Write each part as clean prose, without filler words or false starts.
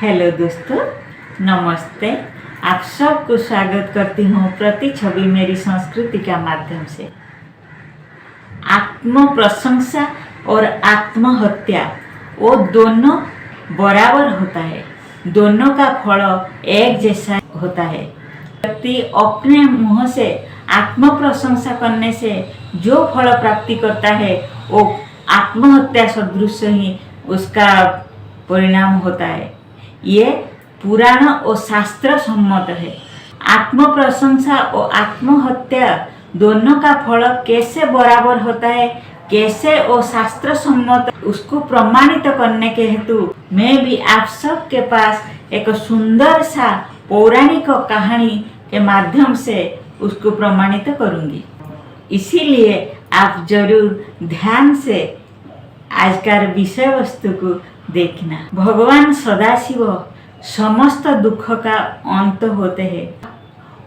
Hello दोस्तों, नमस्ते। आप सबको स्वागत करती हूँ प्रति छवि मेरी संस्कृति का माध्यम से। आत्म प्रशंसा और आत्महत्या वो दोनों बराबर होता है, दोनों का फल एक जैसा होता है। व्यक्ति अपने मुँह से आत्म प्रशंसा करने से जो फल प्राप्ति करता है वो आत्महत्या सदृश ही उसका परिणाम होता है। ये पुराण और शास्त्र सम्मत है। आत्म प्रशंसा और आत्महत्या दोनों का फल कैसे बराबर होता है, कैसे वो शास्त्र सम्मत, उसको प्रमाणित करने के हेतु मैं भी आप सब के पास एक सुंदर सा पौराणिक कहानी के माध्यम से उसको प्रमाणित करूंगी। इसीलिए आप जरूर ध्यान से आज का विषय वस्तु को देखना। भगवान सदाशिव समस्त दुख का अंत होते हैं।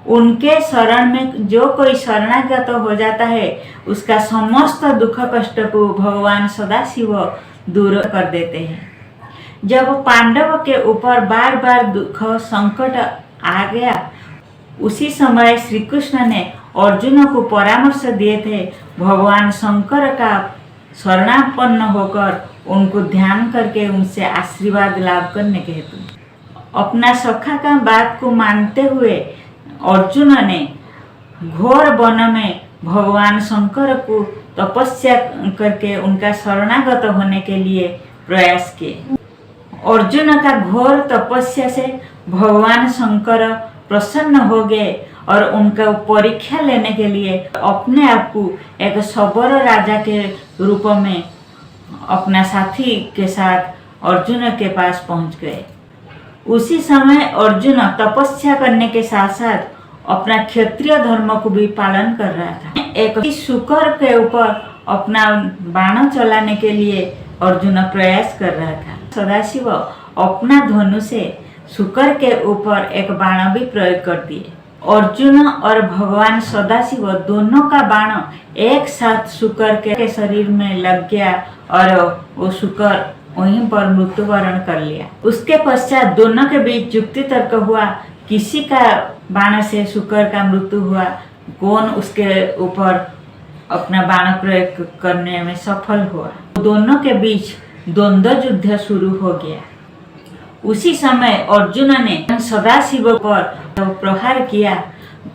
उनके शरण में जो कोई शरणागत हो जाता है उसका समस्त दुख कष्ट को भगवान सदाशिव दूर कर देते हैं। जब पांडव के ऊपर बार बार दुख संकट आ गया, उसी समय श्री कृष्ण ने अर्जुन को परामर्श दिए थे भगवान शंकर का शरणापन्न होकर उनको ध्यान करके उनसे आशीर्वाद लाभ करने के हेतु। अपना सखा का बात को मानते हुए अर्जुन ने घोर वन में भगवान शंकर को तपस्या करके उनका शरणागत होने के लिए प्रयास किए। अर्जुन का घोर तपस्या से भगवान शंकर प्रसन्न हो गए और उनका परीक्षा लेने के लिए अपने आप को एक सबल राजा के रूप में अपना साथी के साथ अर्जुन के पास पहुंच गए। उसी समय अर्जुन तपस्या करने के साथ साथ अपना क्षत्रिय धर्म को भी पालन कर रहा था। एक शुकर के ऊपर अपना बाण चलाने के लिए अर्जुन प्रयास कर रहा था। सदाशिव अपना धनु से शुकर के ऊपर एक बाण भी प्रयोग कर दिए। अर्जुन और भगवान सदाशिव दोनों का बाण एक साथ शुकर के शरीर में लग गया और वो शुकर वहीं पर मृत्युवरण कर लिया। उसके पश्चात दोनों के बीच युक्ति तर्क हुआ, किसी का बाण से शुकर का मृत्यु हुआ, कौन उसके ऊपर अपना बाण प्रयोग करने में सफल हुआ। दोनों के बीच द्वंद्व युद्ध शुरू हो गया। उसी समय अर्जुन ने सदाशिव पर प्रहार किया।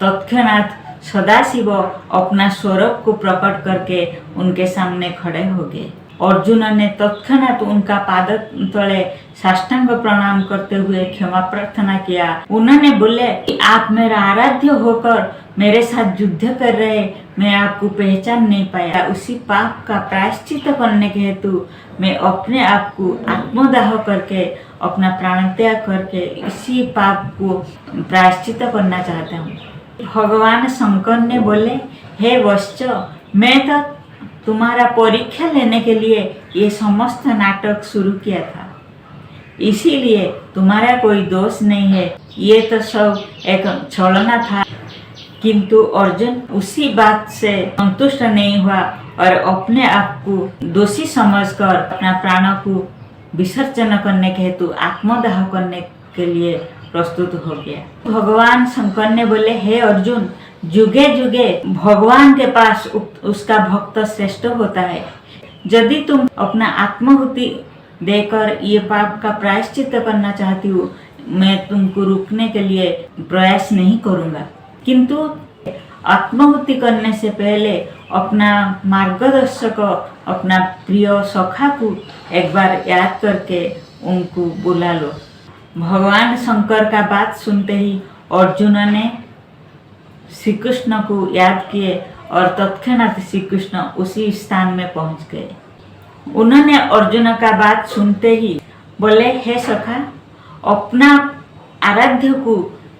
तत्क्षणात सदाशिव अपना स्वरूप को प्रकट करके उनके सामने खड़े हो गए। अर्जुन ने तत्क्षणात उनका पाद तले साष्टांग प्रणाम करते हुए क्षमा प्रार्थना किया। उन्होंने बोले कि आप मेरा आराध्य होकर मेरे साथ युद्ध कर रहे, मैं आपको पहचान नहीं पाया। उसी पाप का प्रायश्चित करने के हेतु मैं अपने आप को आत्मदाह करके अपना प्राण त्याग करके इसी पाप को प्रायश्चित करना चाहता हूँ। भगवान शंकर ने बोले, हे वत्स, मैं तो तुम्हारा परीक्षा लेने के लिए ये समस्त नाटक शुरू किया था, इसीलिए तुम्हारा कोई दोष नहीं है। ये तो सब एक छलना था। किंतु अर्जुन उसी बात से संतुष्ट नहीं हुआ और अपने आप को दोषी समझकर अपना प्राणों को विसर्जन करने के हेतु आत्मदाह करने के लिए प्रस्तुत हो गया। भगवान शंकर ने बोले, हे अर्जुन, जुगे जुगे भगवान के पास उसका भक्त श्रेष्ठ होता है। यदि तुम अपना आत्माहुति देकर ये पाप का प्रायश्चित करना चाहती हो, मैं तुमको रोकने के लिए प्रयास नहीं करूँगा। किंतु आत्माहुति करने से पहले अपना मार्गदर्शक, अपना प्रिय सखा को एक बार याद करके उनको बुला लो। भगवान शंकर का बात सुनते ही अर्जुन ने श्री कृष्ण को याद किए और तत्क्षणात श्री कृष्ण उसी स्थान में पहुंच गए। उन्होंने अर्जुन का बात सुनते ही बोले, हे सखा, अपना आराध्य को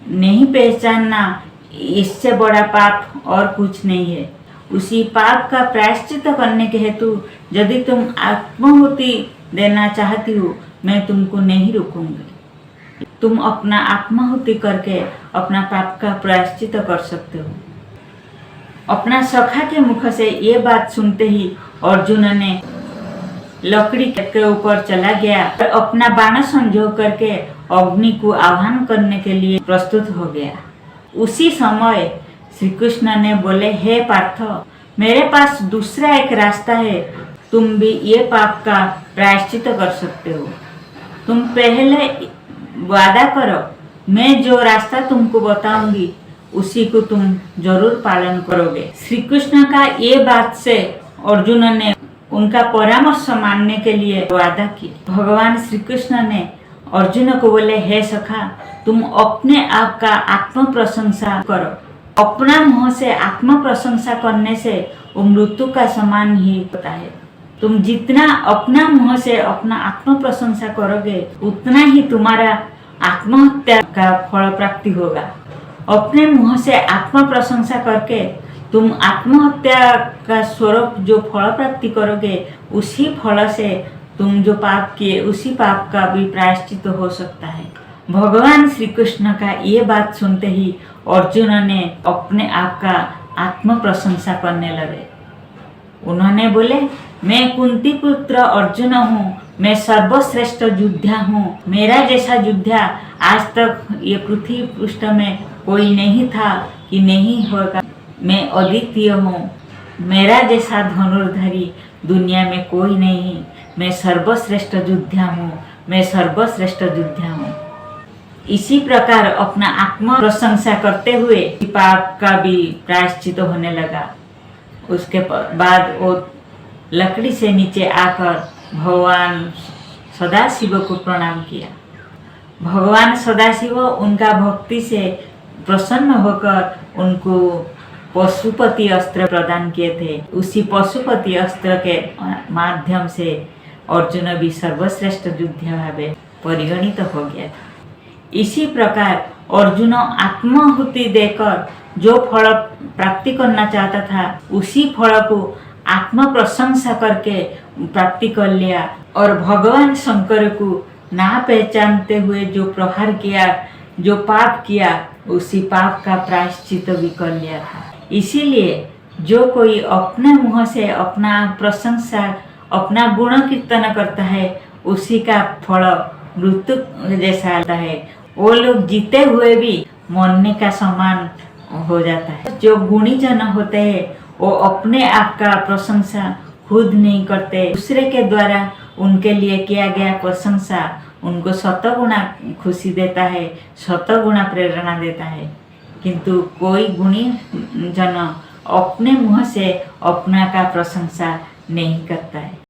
नहीं पहचानना, इससे बड़ा पाप और कुछ नहीं है। उसी पाप का प्रायश्चित करने के हेतु यदि तुम आत्माहुति देना चाहती हो, मैं तुमको नहीं रोकूंगी। तुम अपना आत्माहुति करके अपना पाप का प्रायश्चित कर सकते हो। अपना सखा के मुख से ये बात सुनते ही अर्जुन ने लकड़ी के ऊपर चला गया और अपना बाण संजो करके अग्नि को आह्वान करने के लिए प्रस्तुत हो गया। उसी समय श्री कृष्ण ने बोले, हे पार्थ, मेरे पास दूसरा एक रास्ता है, तुम भी ये पाप का प्रायश्चित कर सकते हो। तुम पहले वादा करो, मैं जो रास्ता तुमको बताऊंगी उसी को तुम जरूर पालन करोगे। श्री कृष्ण का ये बात से अर्जुन ने उनका परामर्श मानने के लिए वादा किया। भगवान श्री कृष्ण ने अर्जुन को बोले, हे सखा, तुम अपने आप का आत्म प्रशंसा करो। अपना मुंह से आत्म प्रशंसा करने से वो मृत्यु का समान ही होता है। तुम जितना अपना मुंह से अपना आत्म प्रशंसा करोगे उतना ही तुम्हारा आत्महत्या का फल प्राप्ति होगा। अपने मुंह से आत्म प्रशंसा करके तुम आत्महत्या का स्वरूप जो फल प्राप्ति करोगे, उसी फल से तुम जो पाप किए उसी पाप का भी प्रायश्चित हो सकता है। भगवान श्री कृष्ण का ये बात सुनते ही अर्जुन ने अपने आप का आत्म प्रशंसा करने लगे। उन्होंने बोले, मैं कुंती पुत्र अर्जुन हूँ, मैं सर्वश्रेष्ठ योद्धा हूँ। मेरा जैसा योद्धा आज तक ये पृथ्वी पृष्ठ में कोई नहीं था कि नहीं होगा। मैं अद्वितीय हूँ, मेरा जैसा धनुर्धारी दुनिया में कोई नहीं। मैं सर्वश्रेष्ठ योद्धा हूँ, मैं सर्वश्रेष्ठ योद्धा हूँ। इसी प्रकार अपना आत्म प्रशंसा करते हुए पाप का भी प्रायश्चित होने लगा। उसके बाद वो लकड़ी से नीचे आकर भगवान सदाशिव को प्रणाम किया। भगवान सदाशिव उनका भक्ति से प्रसन्न होकर उनको पशुपति अस्त्र प्रदान किए थे। उसी पशुपति अस्त्र के माध्यम से अर्जुन भी सर्वश्रेष्ठ योद्धा भावे परिगणित हो गया था। इसी प्रकार अर्जुन आत्माहुति देकर जो फल प्राप्ति करना चाहता था उसी फल को आत्म प्रशंसा करके प्राप्ति कर लिया और भगवान शंकर को ना पहचानते हुए जो प्रहार किया, जो पाप किया, उसी पाप का प्रायश्चित भी कर लिया था। इसीलिए जो कोई अपने मुंह से अपना प्रशंसा, अपना गुण कीर्तन करता है, उसी का फल मृत्यु जैसा आता है। वो लोग जीते हुए भी मरने का समान हो जाता है। जो गुणी जन होते हैं वो अपने आप का प्रशंसा खुद नहीं करते, दूसरे के द्वारा उनके लिए किया गया प्रशंसा उनको शतगुणा खुशी देता है, शतगुणा प्रेरणा देता है। किंतु कोई गुणी जन अपने मुंह से अपना का प्रशंसा नहीं करता है।